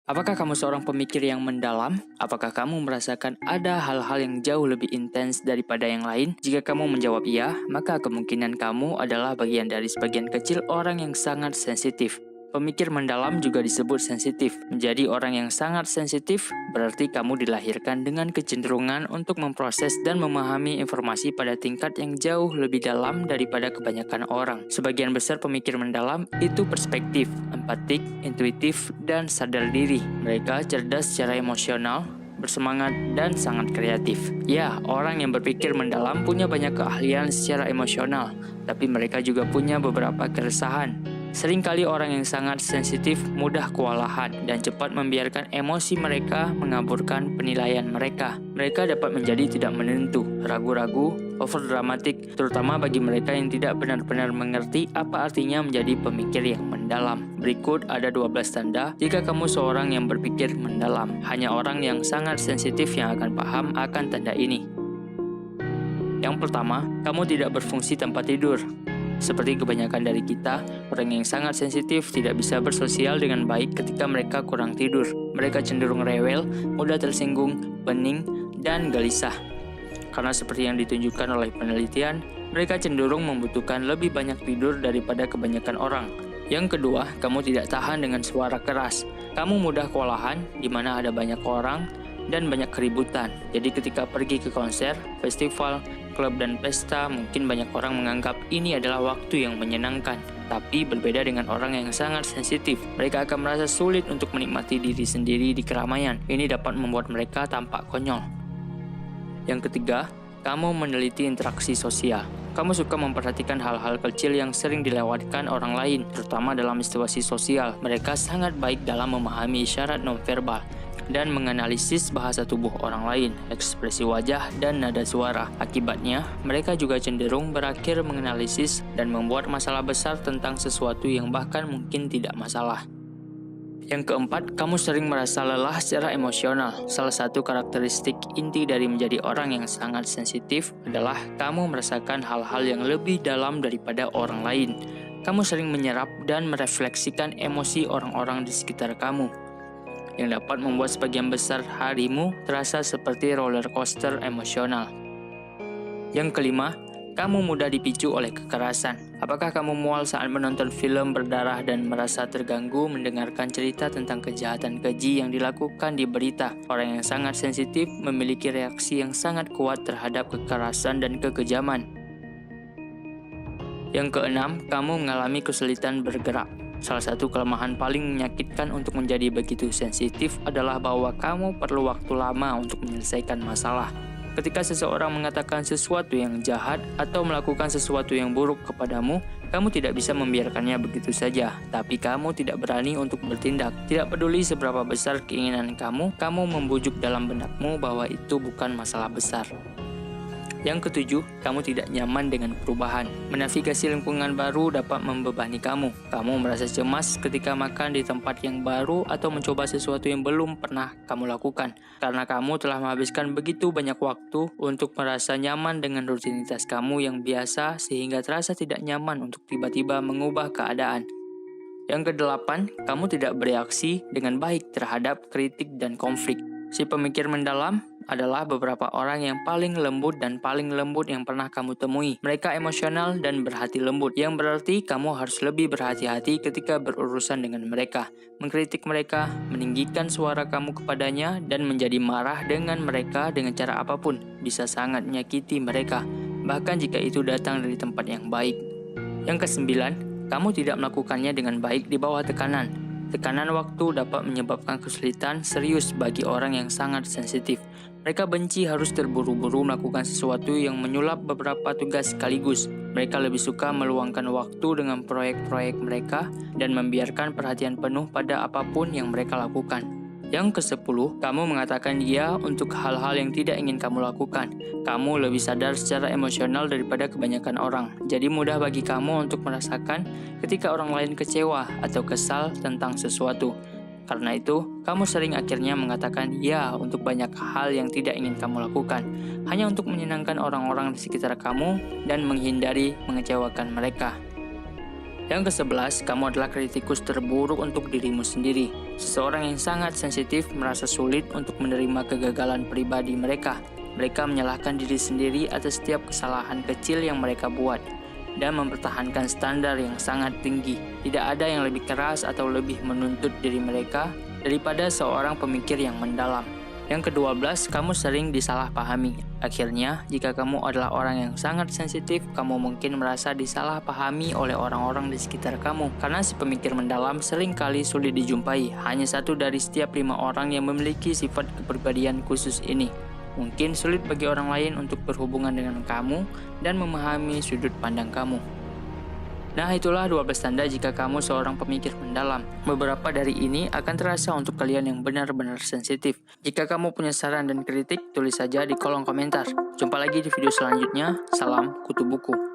Apakah kamu seorang pemikir yang mendalam? Apakah kamu merasakan ada hal-hal yang jauh lebih intens daripada yang lain? Jika kamu menjawab iya, maka kemungkinan kamu adalah bagian dari sebagian kecil orang yang sangat sensitif. Pemikir mendalam juga disebut sensitif. Menjadi orang yang sangat sensitif berarti kamu dilahirkan dengan kecenderungan untuk memproses dan memahami informasi pada tingkat yang jauh lebih dalam daripada kebanyakan orang. Sebagian besar pemikir mendalam itu perspektif, empatik, intuitif, dan sadar diri. Mereka cerdas secara emosional, bersemangat, dan sangat kreatif. Ya, orang yang berpikir mendalam punya banyak keahlian secara emosional, tapi mereka juga punya beberapa keresahan. Seringkali orang yang sangat sensitif mudah kewalahan dan cepat membiarkan emosi mereka mengaburkan penilaian mereka. Mereka dapat menjadi tidak menentu, ragu-ragu, overdramatik, terutama bagi mereka yang tidak benar-benar mengerti apa artinya menjadi pemikir yang mendalam. Berikut ada 12 tanda jika kamu seorang yang berpikir mendalam. Hanya orang yang sangat sensitif yang akan paham akan tanda ini. Yang pertama, kamu tidak berfungsi tanpa tidur. Seperti kebanyakan dari kita, orang yang sangat sensitif tidak bisa bersosial dengan baik ketika mereka kurang tidur. Mereka cenderung rewel, mudah tersinggung, pening, dan gelisah. Karena seperti yang ditunjukkan oleh penelitian, mereka cenderung membutuhkan lebih banyak tidur daripada kebanyakan orang. Yang kedua, kamu tidak tahan dengan suara keras. Kamu mudah kewalahan di mana ada banyak orang dan banyak keributan. Jadi ketika pergi ke konser, festival, klub, dan pesta, mungkin banyak orang menganggap ini adalah waktu yang menyenangkan. Tapi berbeda dengan orang yang sangat sensitif, mereka akan merasa sulit untuk menikmati diri sendiri di keramaian. Ini dapat membuat mereka tampak konyol. Yang ketiga, kamu meneliti interaksi sosial. Kamu suka memperhatikan hal-hal kecil yang sering dilewatkan orang lain, terutama dalam situasi sosial. Mereka sangat baik dalam memahami isyarat nonverbal dan menganalisis bahasa tubuh orang lain, ekspresi wajah, dan nada suara. Akibatnya, mereka juga cenderung berakhir menganalisis dan membuat masalah besar tentang sesuatu yang bahkan mungkin tidak masalah. Yang keempat, kamu sering merasa lelah secara emosional. Salah satu karakteristik inti dari menjadi orang yang sangat sensitif adalah kamu merasakan hal-hal yang lebih dalam daripada orang lain. Kamu sering menyerap dan merefleksikan emosi orang-orang di sekitar kamu, yang dapat membuat sebagian besar harimu terasa seperti roller coaster emosional. Yang kelima, kamu mudah dipicu oleh kekerasan. Apakah kamu mual saat menonton film berdarah dan merasa terganggu mendengarkan cerita tentang kejahatan keji yang dilakukan di berita? Orang yang sangat sensitif memiliki reaksi yang sangat kuat terhadap kekerasan dan kekejaman. Yang keenam, kamu mengalami kesulitan bergerak. Salah satu kelemahan paling menyakitkan untuk menjadi begitu sensitif adalah bahwa kamu perlu waktu lama untuk menyelesaikan masalah. Ketika seseorang mengatakan sesuatu yang jahat atau melakukan sesuatu yang buruk kepadamu, kamu tidak bisa membiarkannya begitu saja, tapi kamu tidak berani untuk bertindak. Tidak peduli seberapa besar keinginan kamu membujuk dalam benakmu bahwa itu bukan masalah besar. Yang ketujuh, kamu tidak nyaman dengan perubahan. Menavigasi lingkungan baru dapat membebani kamu. Kamu merasa cemas ketika makan di tempat yang baru atau mencoba sesuatu yang belum pernah kamu lakukan. Karena kamu telah menghabiskan begitu banyak waktu untuk merasa nyaman dengan rutinitas kamu yang biasa sehingga terasa tidak nyaman untuk tiba-tiba mengubah keadaan. Yang kedelapan, kamu tidak bereaksi dengan baik terhadap kritik dan konflik. Si pemikir mendalam adalah beberapa orang yang paling lembut dan paling lembut yang pernah kamu temui. Mereka emosional dan berhati lembut, yang berarti kamu harus lebih berhati-hati ketika berurusan dengan mereka. Mengkritik mereka, meninggikan suara kamu kepadanya, dan menjadi marah dengan mereka dengan cara apapun bisa sangat menyakiti mereka, bahkan jika itu datang dari tempat yang baik. Yang kesembilan, kamu tidak melakukannya dengan baik di bawah tekanan. Tekanan waktu dapat menyebabkan kesulitan serius bagi orang yang sangat sensitif. Mereka benci harus terburu-buru melakukan sesuatu yang menyulap beberapa tugas sekaligus. Mereka lebih suka meluangkan waktu dengan proyek-proyek mereka dan membiarkan perhatian penuh pada apapun yang mereka lakukan. Yang ke-10, kamu mengatakan iya untuk hal-hal yang tidak ingin kamu lakukan. Kamu lebih sadar secara emosional daripada kebanyakan orang. Jadi mudah bagi kamu untuk merasakan ketika orang lain kecewa atau kesal tentang sesuatu. Karena itu, kamu sering akhirnya mengatakan ya untuk banyak hal yang tidak ingin kamu lakukan, hanya untuk menyenangkan orang-orang di sekitar kamu dan menghindari mengecewakan mereka. Yang ke-11, kamu adalah kritikus terburuk untuk dirimu sendiri. Seseorang yang sangat sensitif merasa sulit untuk menerima kegagalan pribadi mereka. Mereka menyalahkan diri sendiri atas setiap kesalahan kecil yang mereka buat dan mempertahankan standar yang sangat tinggi. Tidak ada yang lebih keras atau lebih menuntut diri mereka daripada seorang pemikir yang mendalam. Yang ke-12, kamu sering disalahpahami. Akhirnya, jika kamu adalah orang yang sangat sensitif, kamu mungkin merasa disalahpahami oleh orang-orang di sekitar kamu. Karena si pemikir mendalam seringkali sulit dijumpai. Hanya 1 dari setiap 5 orang yang memiliki sifat kepribadian khusus ini. Mungkin sulit bagi orang lain untuk berhubungan dengan kamu dan memahami sudut pandang kamu. Nah, itulah 12 tanda jika kamu seorang pemikir mendalam. Beberapa dari ini akan terasa untuk kalian yang benar-benar sensitif. Jika kamu punya saran dan kritik, tulis saja di kolom komentar. Jumpa lagi di video selanjutnya. Salam Kutu Buku.